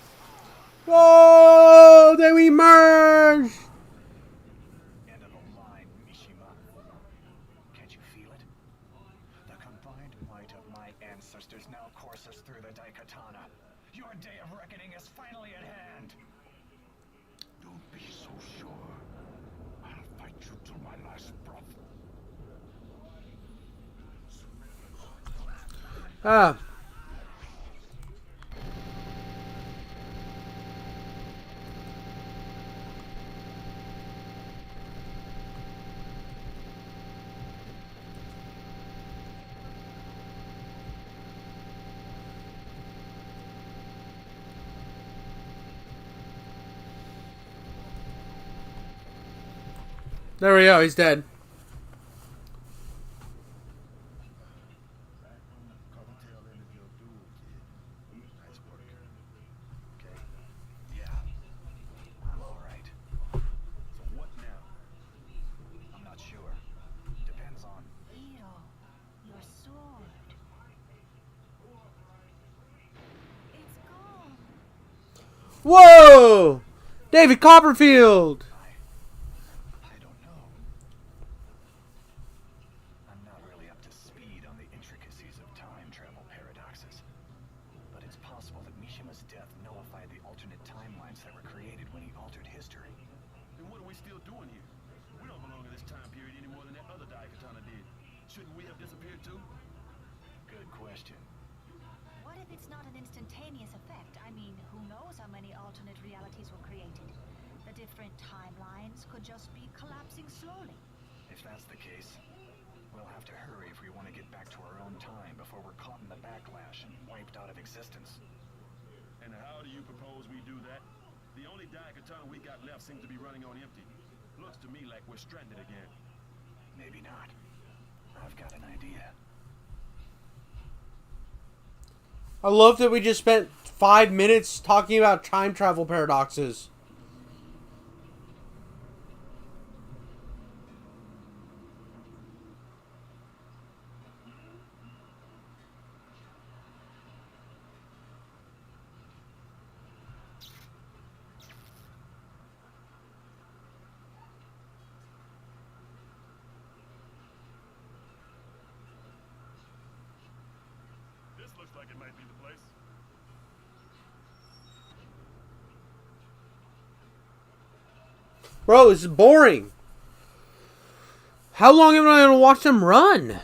Oh, then we merge! End of the line, Mishima. Can't you feel it? The combined might of my ancestors now courses through the daikatana. Your day of reckoning is finally at hand. Don't be so sure. I'll fight you till my last breath. Ah. There we go, he's dead. Back on the cover tail end of your duel, kid. Nice work. Okay. Yeah. I'm alright. So what now? I'm not sure. Depends on. Hero, your sword. It's gone. Whoa! David Copperfield! I don't know. I'm not really up to speed on the intricacies of time travel paradoxes. But it's possible that Mishima's death nullified the alternate timelines that were created when he altered history. Then what are we still doing here? We don't belong in this time period any more than that other daikatana did. Shouldn't we have disappeared too? Good question. What if it's not an instantaneous effect? I mean, who knows how many alternate realities were created? The different timelines could just be collapsing slowly. If that's the case, we'll have to hurry if we want to get back to our own time before we're caught in the backlash and wiped out of existence. And how do you propose we do that? The only daikatana we got left seems to be running on empty. Looks to me like we're stranded again. Maybe not. I've got an idea. I love that we just spent 5 minutes talking about time travel paradoxes. like it might be the place. Bro, this is boring. How long am I gonna watch them run?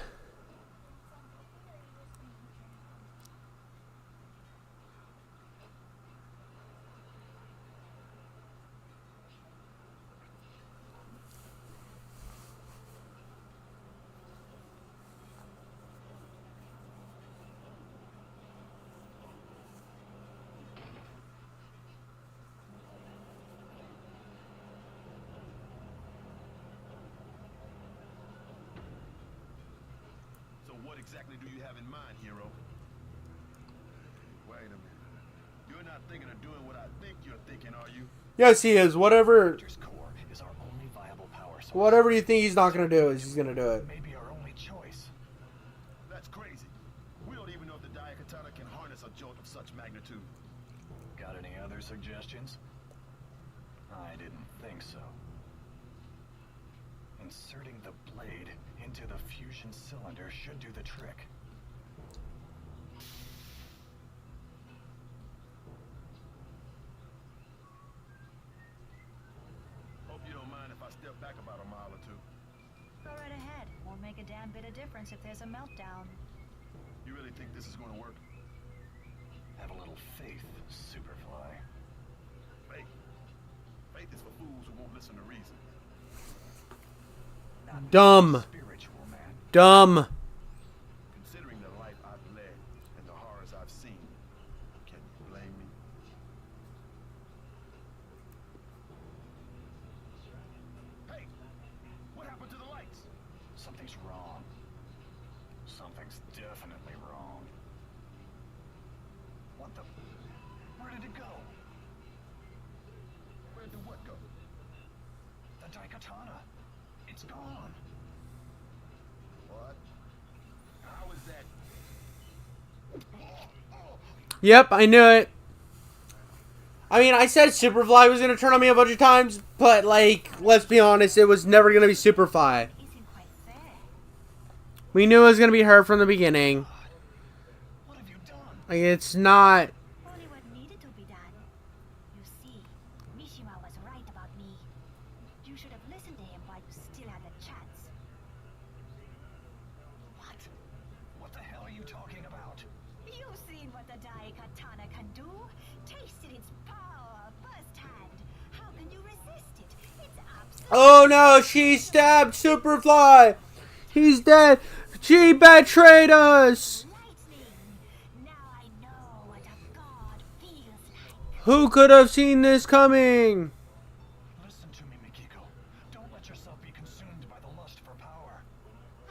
So what exactly do you have in mind, hero? Wait a minute. You're not thinking of doing what I think you're thinking, are you? Yes, he is. Whatever Raptor's core is our only viable power source. whatever you think he's not gonna do is he's gonna do it. Maybe our only choice. That's crazy. We don't even know if the daikatana can harness a jolt of such magnitude. Got any other suggestions? I didn't think so. Inserting the blade into the fusion cylinder should do the trick. Hope you don't mind if I step back about a mile or two. Go right ahead. Won't make a damn bit of difference if there's a meltdown. You really think this is going to work? Have a little faith, Superfly. Faith. Faith is for fools who won't listen to reason. Not Dumb. spiritual, man. Dumb. Considering the life I've led and the horrors I've seen, can you blame me? Hey, what happened to the lights? Something's wrong. Something's definitely wrong. What the? Where did it go? Where did what go? The daikatana. It's gone. What? How is that? Yep, I knew it. I mean, I said Superfly was gonna turn on me a bunch of times, but like, let's be honest, it was never gonna be Superfly. Isn't quite fair. We knew it was gonna be her from the beginning. What have you done? Like, it's not. Only what needed to be done. You see, Mishima was right about me. You should have listened to him while you still had the chance. What? What the hell are you talking about? You've seen what the daikatana can do. Tasted its power firsthand. How can you resist it? It's absolute Oh no, she stabbed Superfly. He's dead. She betrayed us. lightning. Now I know what a god feels like. Who could have seen this coming? Listen to me, Mikiko. Don't let yourself be consumed by the lust for power.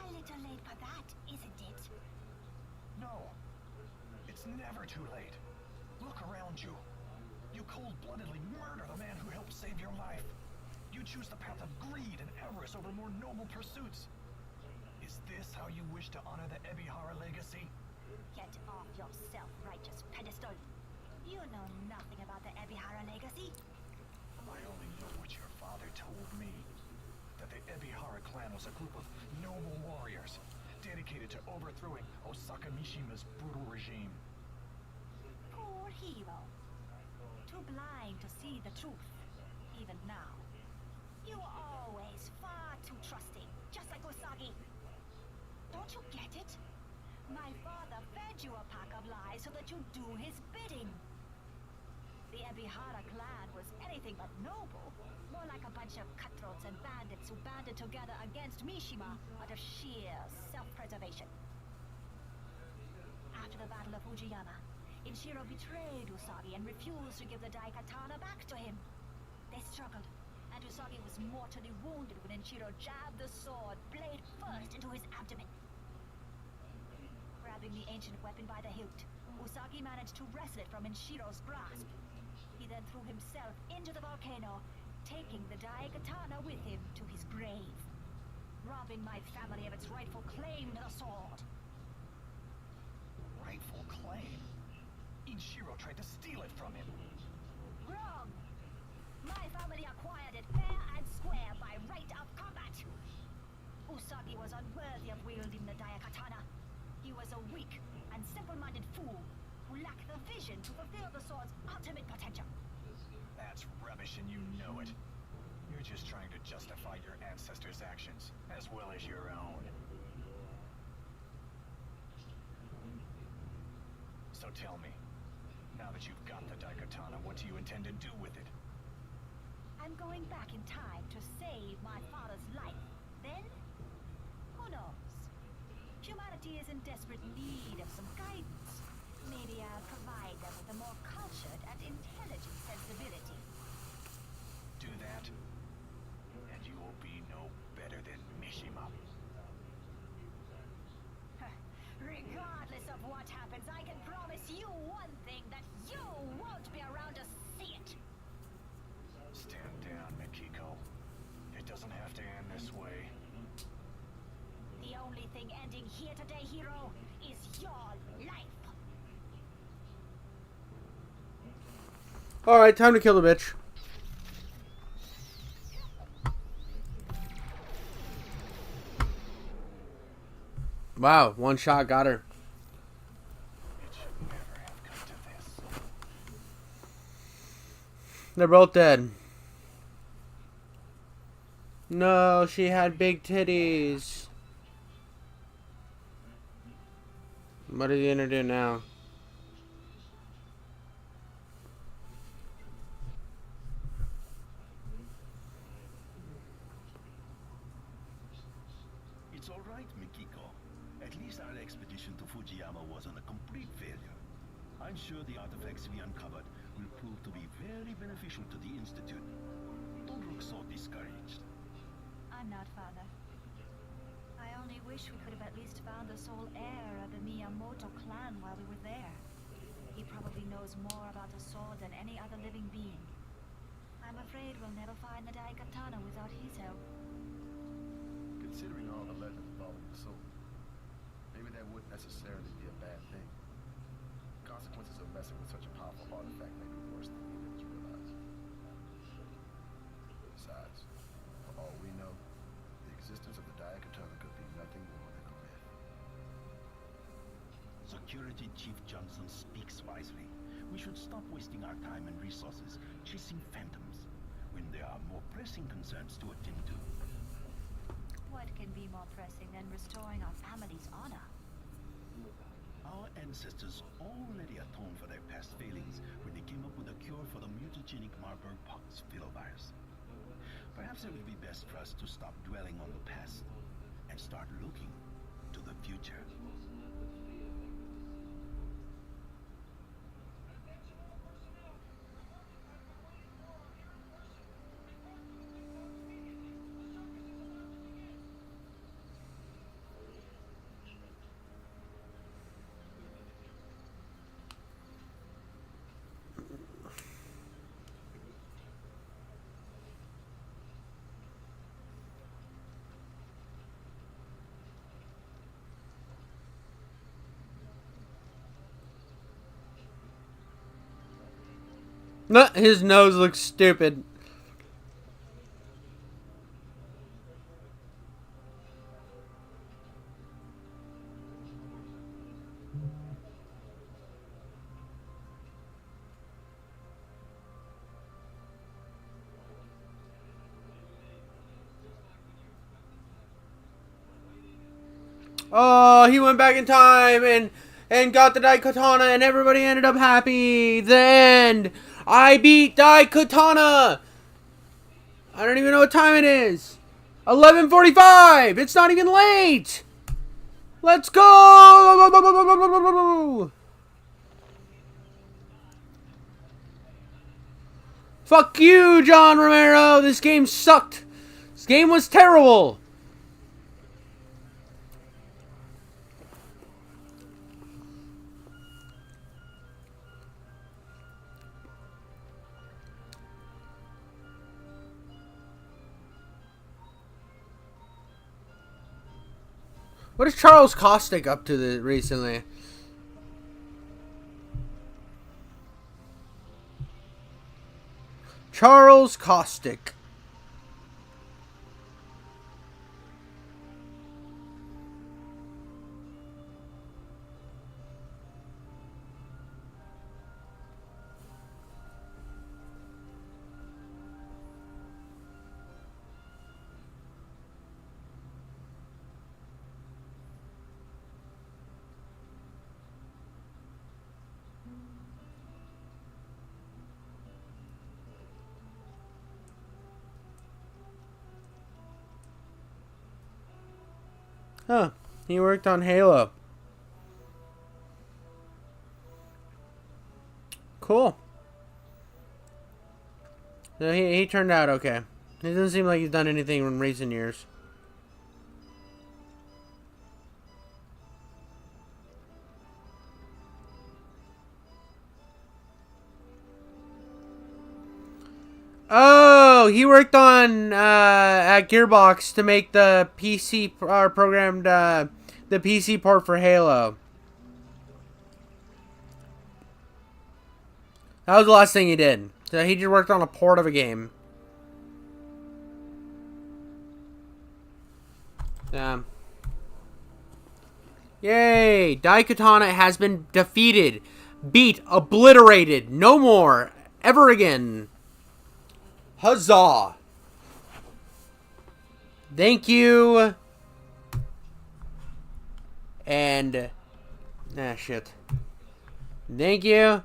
A little late for that, isn't it? No. It's never too late. Look around you. You cold-bloodedly murder the man who helped save your life. You choose the path of greed and avarice over more noble pursuits. Is this how you wish to honor the Ebihara legacy? Get off your self-righteous pedestal. You know nothing about the Ebihara legacy. I only know what your father told me. That the Ebihara clan was a group of noble warriors dedicated to overthrowing Osaka Mishima's brutal regime. Poor hero. Too blind to see the truth, even now. You were always far too trusting, just like Usagi. Don't you get it? My father fed you a pack of lies so that you'd do his bidding. The Ebihara clan was anything but noble, more like a bunch of cutthroats and bandits who banded together against Mishima out of sheer self-preservation. After the Battle of Fujiyama, Inshiro betrayed Usagi and refused to give the daikatana back to him. They struggled, and Usagi was mortally wounded when Inshiro jabbed the sword blade first into his abdomen. Grabbing the ancient weapon by the hilt, Usagi managed to wrestle it from Inshiro's grasp. He then threw himself into the volcano, taking the daikatana with him to his grave, robbing my family of its rightful claim to the sword. Rightful claim? Inshiro tried to steal it from him. Wrong! My family acquired it fair and square by right of combat. Usagi was unworthy of wielding the daikatana. He is a weak and simple-minded fool who lack the vision to fulfill the sword's ultimate potential. That's rubbish and you know it. You're just trying to justify your ancestors' actions, as well as your own. So tell me, now that you've got the daikatana, what do you intend to do with it? I'm going back in time to save my father's life. Then, who knows? Humanity is in desperate need of some guidance. Maybe I'll provide them with a more cultured and intelligent sensibility. Do that, and you will be no better than Mishima. Regardless of what happens, I can promise you one thing, that you won't be around to see it. Stand down, Mikiko. It doesn't have to end this way. The only thing ending here today, hero, is your life. Alright, time to kill the bitch. Wow, one shot got her. It should never have come to this. They're both dead. No, she had big titties. What are you gonna do now? It's all right, Mikiko. At least our expedition to Fujiyama wasn't a complete failure. I'm sure the artifacts we uncovered will prove to be very beneficial to the Institute. Don't look so discouraged. I'm not, Father. I only wish we could have at least found the sole heir of the Miyamoto clan while we were there. He probably knows more about the sword than any other living being. I'm afraid we'll never find the daikatana without his help. Considering all the legends involving the sword, maybe that wouldn't necessarily be a bad thing. Consequences of messing with such a powerful artifact may be worse than the humans realize. Besides, for all we know, the existence of the daikatana could be nothing more than a myth. Security Chief Johnson speaks wisely. We should stop wasting our time and resources chasing phantoms when there are more pressing concerns to attend to. What can be more pressing than restoring our family's honor? Our ancestors already atoned for their past failings when they came up with a cure for the mutagenic Marburg pox filovirus. Perhaps it would be best for us to stop dwelling on the past and start looking to the future. No, his nose looks stupid. Oh, he went back in time and got the daikatana, and everybody ended up happy. The end. I beat daikatana. I don't even know what time it is. 11:45. It's not even late. Let's go. Fuck you, John Romero. This game sucked. This game was terrible. What is Charles Caustic up to recently? Charles Caustic. Huh. He worked on Halo. Cool. So he turned out okay. It doesn't seem like he's done anything in recent years. Oh, he worked on at Gearbox to make the PC programmed the PC port for Halo. That was the last thing he did. So he just worked on a port of a game. Yay! Daikatana has been defeated, beat, obliterated, no more, ever again. Huzzah! Thank you. And shit. Thank you.